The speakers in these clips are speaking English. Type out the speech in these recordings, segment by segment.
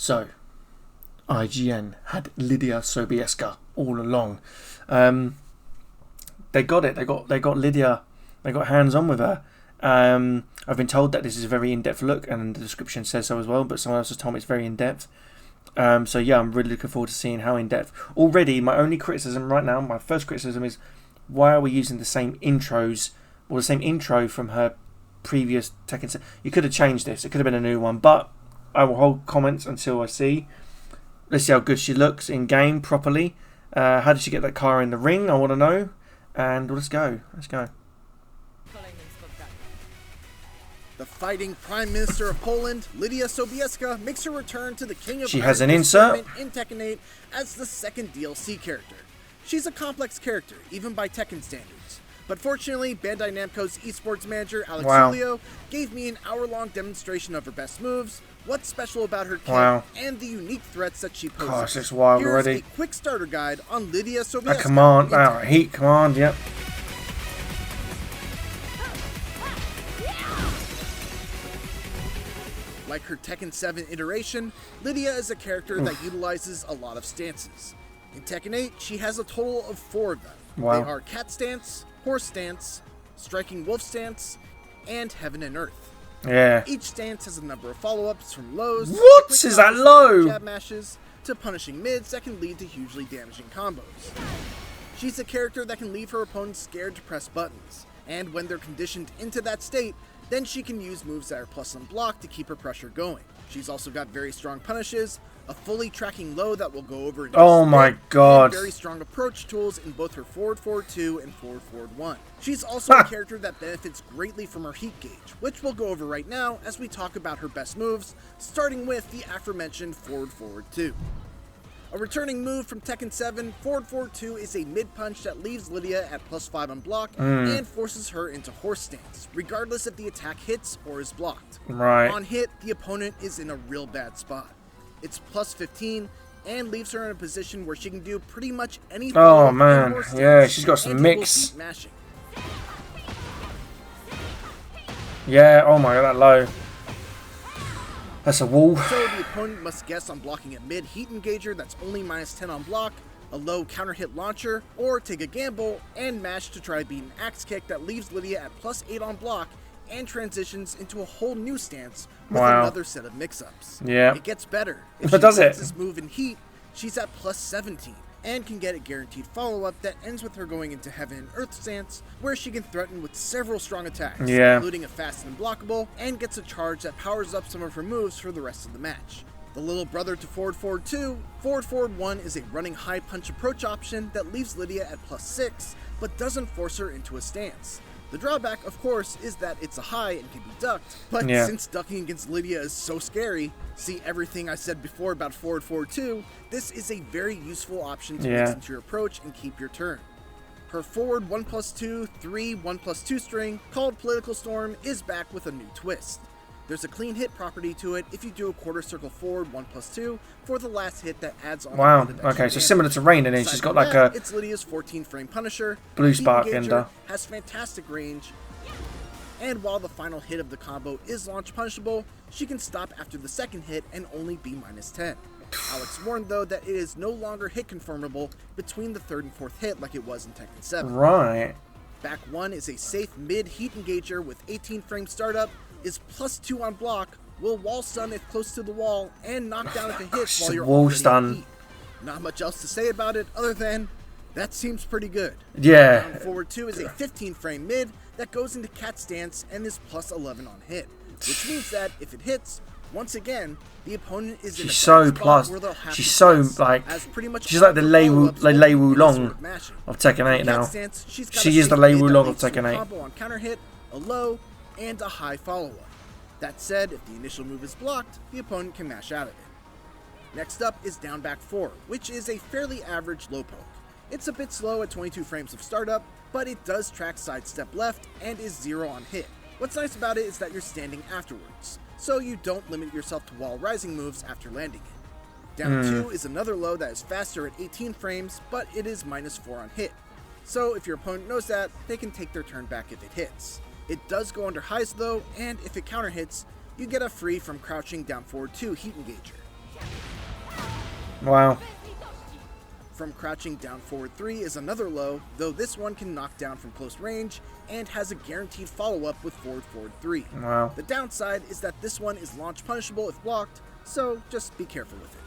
So, IGN had Lidia Sobieska all along. They got it. They got Lidia. They got hands on with her. I've been told that this is a very in-depth look, and the description says so as well. But someone else has told me it's very in-depth. So yeah, I'm really looking forward to seeing how in-depth. Already, my only criticism right now, my first criticism is, why are we using the same intros or the same intro from her previous Tekken? You could have changed this. It could have been a new one, but I will hold comments until I see. Let's see how good she looks in game properly. How did she get that car in the ring? I want to know. And let's go. Let's go. The fighting Prime Minister of Poland, Lidia Sobieska, makes her return to the King of She Iron has an Fist insert in Tekken 8 as the second DLC character. She's a complex character, even by Tekken standards. But fortunately, Bandai Namco's esports manager, Alex Julio, gave me an hour-long demonstration of her best moves, what's special about her kit, and the unique threats that she poses. Gosh, it's wild Here's already. a quick starter guide on Lidia Sobieska. A command, a heat command, yep. Like her Tekken 7 iteration, Lidia is a character that utilizes a lot of stances. In Tekken 8, she has a total of 4 of them. Wow. They are Cat Stance, Horse Stance, Striking Wolf Stance, and Heaven and Earth. Yeah. Each stance has a number of follow-ups from lows, What? Is that low? jab mashes, to punishing mids that can lead to hugely damaging combos. She's a character that can leave her opponents scared to press buttons, and when they're conditioned into that state, then she can use moves that are plus on block to keep her pressure going. She's also got very strong punishes, a fully tracking low that we'll go over in just Oh a my bit, god. and very strong approach tools in both her forward 2 and forward 1. She's also a character that benefits greatly from her heat gauge, which we'll go over right now as we talk about her best moves, starting with the aforementioned forward 2. A returning move from Tekken 7, forward 2 is a mid-punch that leaves Lidia at +5 on block and forces her into horse stance, regardless if the attack hits or is blocked. Right. On hit, the opponent is in a real bad spot. It's +15 and leaves her in a position where she can do pretty much any Oh man, horse stance, yeah, she's got some and mix. keep mashing. Yeah, oh my god, that low. That's a wall. So the opponent must guess on blocking a mid heat engager that's only -10 on block, a low counter hit launcher, or take a gamble and mash to try beat an axe kick that leaves Lidia at +8 on block and transitions into a whole new stance with another set of mix-ups. Yeah. It gets better. If But she does gets it? this move in heat, she's at +17 and can get a guaranteed follow-up that ends with her going into Heaven and Earth stance, where she can threaten with several strong attacks, including a fast and blockable, and gets a charge that powers up some of her moves for the rest of the match. The little brother to forward 2, forward 1 is a running high punch approach option that leaves Lidia at +6, but doesn't force her into a stance. The drawback, of course, is that it's a high and can be ducked, but since ducking against Lidia is so scary, see everything I said before about forward 2, this is a very useful option to mix into your approach and keep your turn. Her forward 1+2, 3, 1+2 string, called Political Storm, is back with a new twist. There's a clean hit property to it if you do a quarter circle forward 1+2 for the last hit that adds on. Wow, okay, so similar to Rain, and then she's got like a it's Lydia's 14 frame punisher. blue spark ender. Has fantastic range, and while the final hit of the combo is launch punishable, she can stop after the second hit and only be -10. Alex warned though that it is no longer hit confirmable between the third and fourth hit like it was in Tekken 7. Right. Back 1 is a safe mid heat engager with 18 frame startup, is +2 on block, will wall stun if close to the wall, and knock down if it hits while you're wall already stun. in heat. Not much else to say about it other than that seems pretty good. Yeah. Down forward 2 is a 15 frame mid that goes into cat stance and is +11 on hit, which means that if it hits, once again, the opponent is in a so spot plus. where they'll have She's to so press, like. as pretty much She's like the Lei follow-ups Wu will Long sort of mashing. of Tekken 8 In now. cat stance, she's got She a is the safe Lei mid Wu that Long of leads to a Tekken 8. combo on counter hit, a low, and a high follow-up. That said, if the initial move is blocked, the opponent can mash out of it. Next up is down back 4, which is a fairly average low poke. It's a bit slow at 22 frames of startup, but it does track sidestep left and is 0 on hit. What's nice about it is that you're standing afterwards, so you don't limit yourself to wall rising moves after landing it. Down 2 is another low that is faster at 18 frames, but it is -4 on hit. So if your opponent knows that, they can take their turn back if it hits. It does go under highs though, and if it counter hits, you get a free from crouching down forward 2 heat engager. Wow. From crouching, down forward 3 is another low, though this one can knock down from close range and has a guaranteed follow-up with forward 3. Wow. The downside is that this one is launch punishable if blocked, so just be careful with it.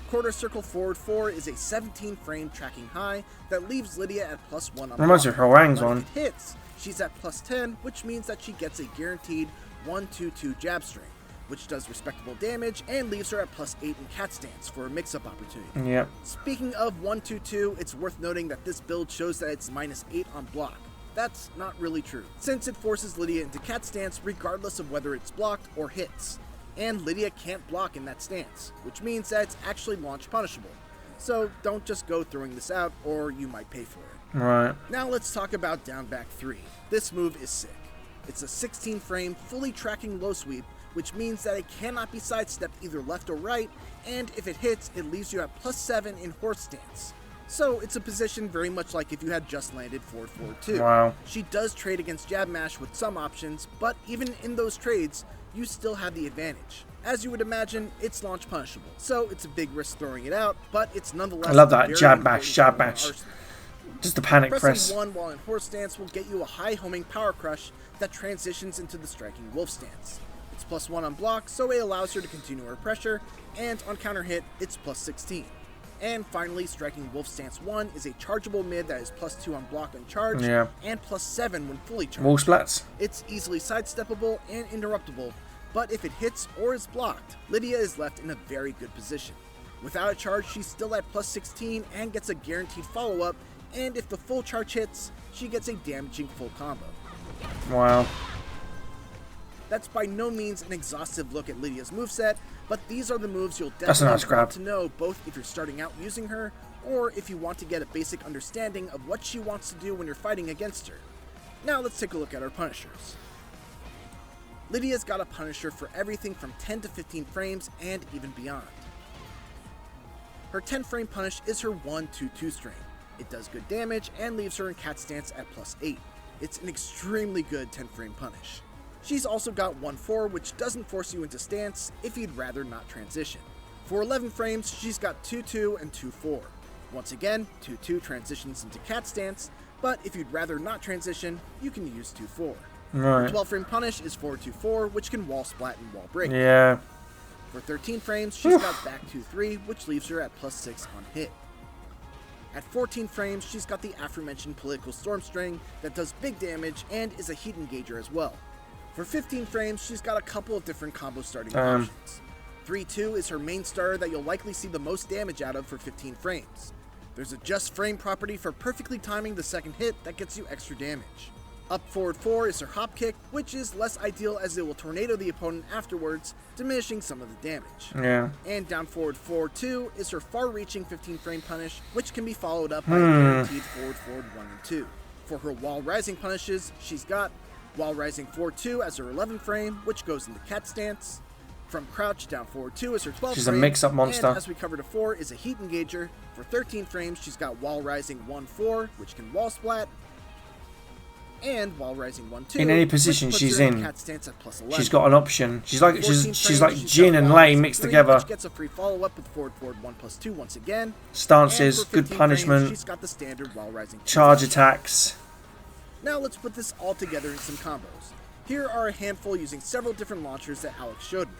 Quarter circle forward 4 is a 17 frame tracking high that leaves Lidia at +1 on reminds me of Hwoarang's one. If it hits, she's at +10, which means that she gets a guaranteed 1-2-2 jab string, which does respectable damage and leaves her at +8 in cat stance for a mix-up opportunity. Yep. Speaking of 1-2-2, it's worth noting that this build shows that it's -8 on block. That's not really true, since it forces Lidia into cat stance regardless of whether it's blocked or hits. And Lidia can't block in that stance, which means that it's actually launch punishable. So don't just go throwing this out, or you might pay for it. Right. Now let's talk about down back 3. This move is sick. It's a 16 frame, fully tracking low sweep, which means that it cannot be sidestepped either left or right, and if it hits, it leaves you at +7 in horse stance. So it's a position very much like if you had just landed forward 2. Wow. She does trade against jab mash with some options, but even in those trades, you still have the advantage. As you would imagine, it's launch punishable, so it's a big risk throwing it out, but it's nonetheless. I love that very jab mash. arsenal. Just the panic press. Pressing 1 while in horse stance will get you a high homing power crush that transitions into the striking wolf stance. It's +1 on block, so it allows her to continue her pressure, and on counter hit, it's +16. And finally, striking wolf stance 1 is a chargeable mid that is +2 on block and charge, and +7 when fully charged. Wall splats. It's easily sidesteppable and interruptible, but if it hits or is blocked, Lidia is left in a very good position. Without a charge, she's still at +16 and gets a guaranteed follow-up, and if the full charge hits, she gets a damaging full combo. Wow. That's by no means an exhaustive look at Lidia's moveset, but these are the moves you'll definitely want to know both if you're starting out using her, or if you want to get a basic understanding of what she wants to do when you're fighting against her. Now let's take a look at her punishers. Lidia's got a punisher for everything from 10 to 15 frames and even beyond. Her 10 frame punish is her 1-2-2 string. It does good damage and leaves her in cat stance at +8. It's an extremely good 10 frame punish. She's also got 1-4, which doesn't force you into stance if you'd rather not transition. For 11 frames, she's got 2-2 and 2-4. Once again, 2-2 transitions into cat stance, but if you'd rather not transition, you can use 2-4. Right. 12 frame punish is 4-2-4, which can wall splat and wall break. Yeah. For 13 frames, she's got back 2-3, which leaves her at +6 on hit. At 14 frames, she's got the aforementioned political storm string that does big damage and is a heat engager as well. For 15 frames, she's got a couple of different combo starting options. 3-2 is her main starter that you'll likely see the most damage out of for 15 frames. There's a just frame property for perfectly timing the second hit that gets you extra damage. Up forward 4 is her hop kick, which is less ideal as it will tornado the opponent afterwards, diminishing some of the damage. Yeah. And down forward 4-2 is her far-reaching 15 frame punish, which can be followed up by a guaranteed forward 1 and 2. For her wall rising punishes, she's got Wall rising 4-2 as her 11 frame, which goes into cat stance. From crouch, down forward 2 is her 12 She's frame. a mix-up monster. And as we covered before, is a heat engager. For 13 frames, she's got wall rising 1-4, which can wall splat. And wall rising 1-2. In any position she's in, cat stance at +11. She's got an option. She's like Jin and Lei mixed together. Which gets a free follow-up with forward 1+2 once again. Stances, good punishment. Frames, she's got the standard wall rising charge attacks. Now let's put this all together in some combos. Here are a handful using several different launchers that Alex showed me.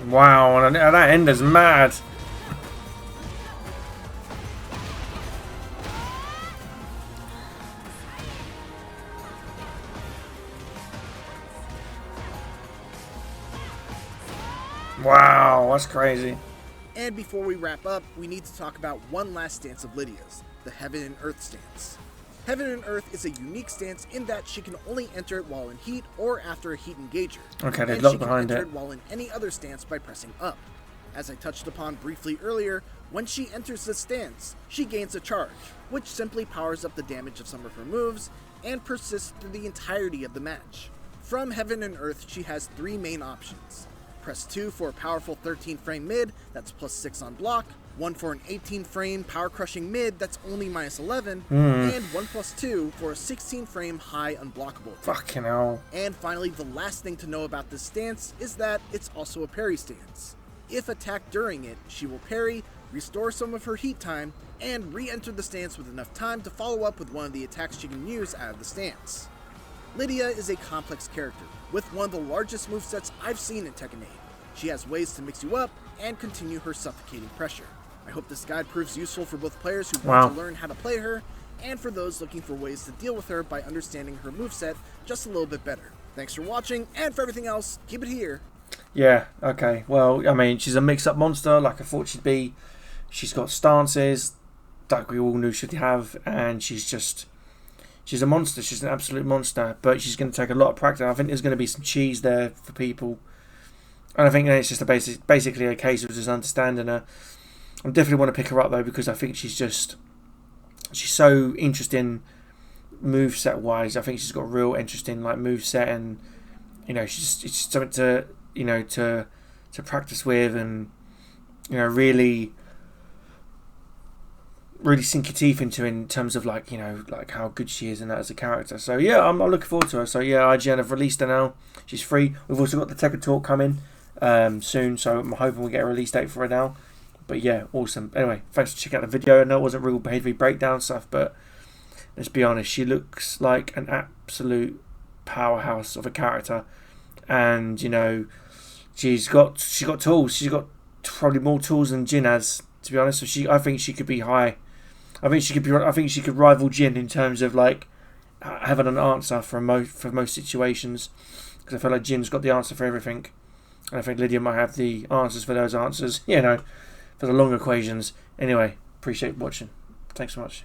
Wow, and that end is mad. Wow, that's crazy. And before we wrap up, we need to talk about one last stance of Lidia's, the Heaven and Earth stance. Heaven and Earth is a unique stance in that she can only enter it while in heat or after a heat engager. Okay, they look behind it. it. She can enter it while in any other stance by pressing up. As I touched upon briefly earlier, when she enters the stance, she gains a charge, which simply powers up the damage of some of her moves and persists through the entirety of the match. From Heaven and Earth, she has 3 main options. Press 2 for a powerful 13 frame mid, that's plus 6 on block, 1 for an 18 frame power crushing mid, that's only minus 11, and 1 plus 2 for a 16 frame high unblockable. Fucking hell. And finally, the last thing to know about this stance is that it's also a parry stance. If attacked during it, she will parry, restore some of her heat time, and re-enter the stance with enough time to follow up with one of the attacks she can use out of the stance. Lidia is a complex character, with one of the largest movesets I've seen in Tekken 8. She has ways to mix you up and continue her suffocating pressure. I hope this guide proves useful for both players who want to learn how to play her, and for those looking for ways to deal with her by understanding her moveset just a little bit better. Thanks for watching, and for everything else, keep it here. Yeah, okay. Well, I mean, she's a mix-up monster, like I thought she'd be. She's got stances, like we all knew she'd have, and she's a monster. She's an absolute monster, but she's going to take a lot of practice. I think there's going to be some cheese there for people, and I think it's just basically a case of just understanding her. I definitely want to pick her up though, because I think she's so interesting moveset wise. I think she's got a real interesting like moveset, and it's just something to to practice with, and really sink your teeth into in terms of like how good she is and that as a character. So yeah, I'm looking forward to her. So yeah, IGN have released her now. She's free. We've also got the Tekken talk coming soon, so I'm hoping we get a release date for her now. But yeah, awesome. Anyway, thanks for checking out the video. I know it wasn't real heavy breakdown stuff, but let's be honest, she looks like an absolute powerhouse of a character, and she's got tools. She's got probably more tools than Jin has, to be honest. So I think she could be high. I think she could rival Jin in terms of like having an answer for most situations, because I feel like Jin's got the answer for everything, and I think Lidia might have the answers for those answers. For the long equations. Anyway, appreciate watching. Thanks so much.